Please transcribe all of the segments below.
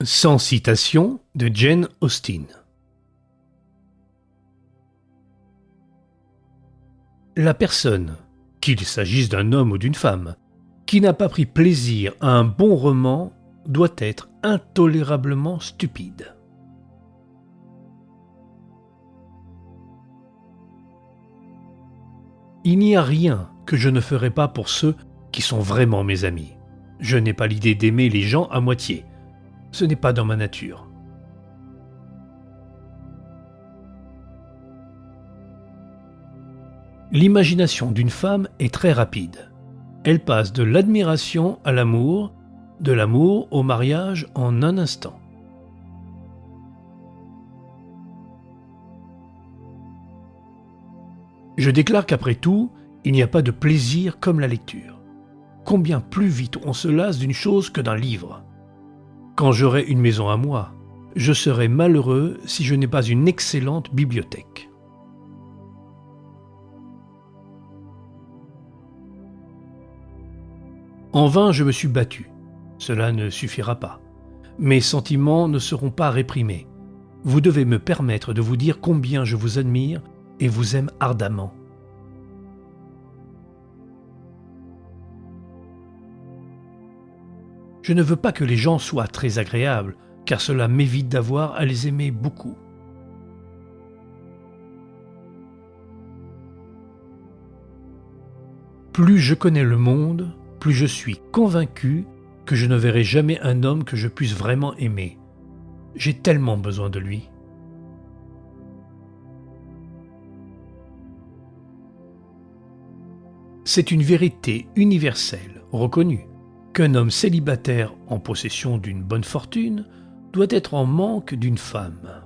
Sans citation de Jane Austen. La personne, qu'il s'agisse d'un homme ou d'une femme, qui n'a pas pris plaisir à un bon roman doit être intolérablement stupide. Il n'y a rien que je ne ferai pas pour ceux qui sont vraiment mes amis. Je n'ai pas l'idée d'aimer les gens à moitié. Ce n'est pas dans ma nature. L'imagination d'une femme est très rapide. Elle passe de l'admiration à l'amour, de l'amour au mariage en un instant. Je déclare qu'après tout, il n'y a pas de plaisir comme la lecture. Combien plus vite on se lasse d'une chose que d'un livre. Quand j'aurai une maison à moi, je serai malheureux si je n'ai pas une excellente bibliothèque. En vain, je me suis battu. Cela ne suffira pas. Mes sentiments ne seront pas réprimés. Vous devez me permettre de vous dire combien je vous admire et vous aime ardemment. Je ne veux pas que les gens soient très agréables, car cela m'évite d'avoir à les aimer beaucoup. Plus je connais le monde, plus je suis convaincu que je ne verrai jamais un homme que je puisse vraiment aimer. J'ai tellement besoin de lui. C'est une vérité universelle, reconnue, qu'un homme célibataire en possession d'une bonne fortune doit être en manque d'une femme.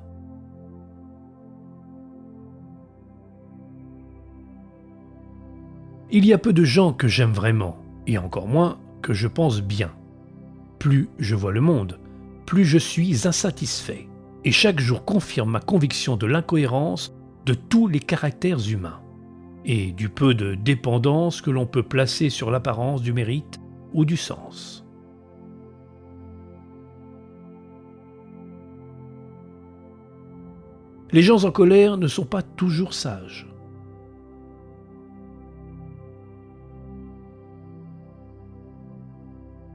Il y a peu de gens que j'aime vraiment, et encore moins que je pense bien. Plus je vois le monde, plus je suis insatisfait, et chaque jour confirme ma conviction de l'incohérence de tous les caractères humains, et du peu de dépendance que l'on peut placer sur l'apparence du mérite ou du sens. Les gens en colère ne sont pas toujours sages.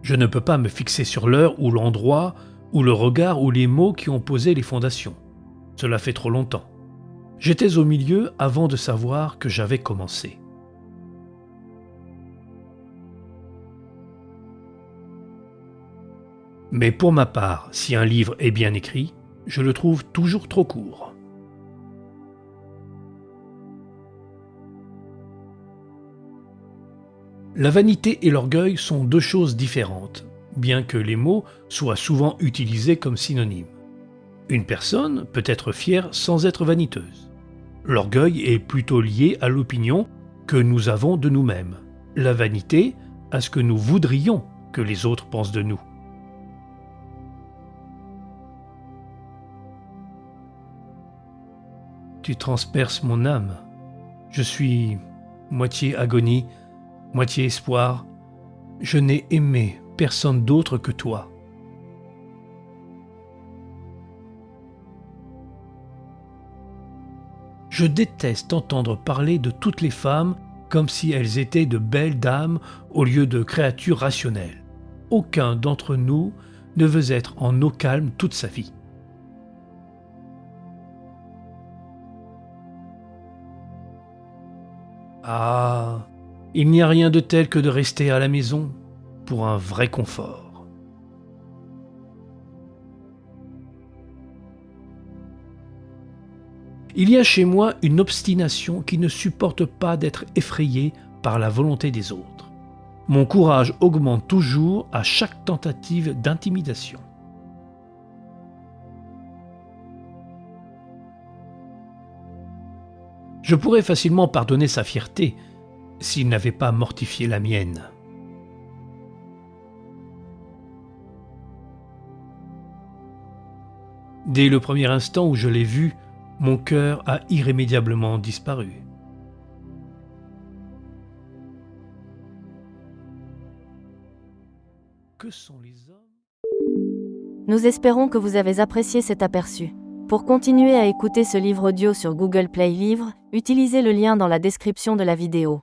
Je ne peux pas me fixer sur l'heure ou l'endroit, ou le regard ou les mots qui ont posé les fondations. Cela fait trop longtemps. J'étais au milieu avant de savoir que j'avais commencé. Mais pour ma part, si un livre est bien écrit, je le trouve toujours trop court. La vanité et l'orgueil sont deux choses différentes, bien que les mots soient souvent utilisés comme synonymes. Une personne peut être fière sans être vaniteuse. L'orgueil est plutôt lié à l'opinion que nous avons de nous-mêmes. La vanité, à ce que nous voudrions que les autres pensent de nous. Tu transperces mon âme. Je suis moitié agonie, moitié espoir. Je n'ai aimé personne d'autre que toi. Je déteste entendre parler de toutes les femmes comme si elles étaient de belles dames au lieu de créatures rationnelles. Aucun d'entre nous ne veut être en eau calme toute sa vie. Ah, il n'y a rien de tel que de rester à la maison pour un vrai confort. Il y a chez moi une obstination qui ne supporte pas d'être effrayée par la volonté des autres. Mon courage augmente toujours à chaque tentative d'intimidation. Je pourrais facilement pardonner sa fierté s'il n'avait pas mortifié la mienne. Dès le premier instant où je l'ai vu, mon cœur a irrémédiablement disparu. Que sont les hommes ? Nous espérons que vous avez apprécié cet aperçu. Pour continuer à écouter ce livre audio sur Google Play Livres, utilisez le lien dans la description de la vidéo.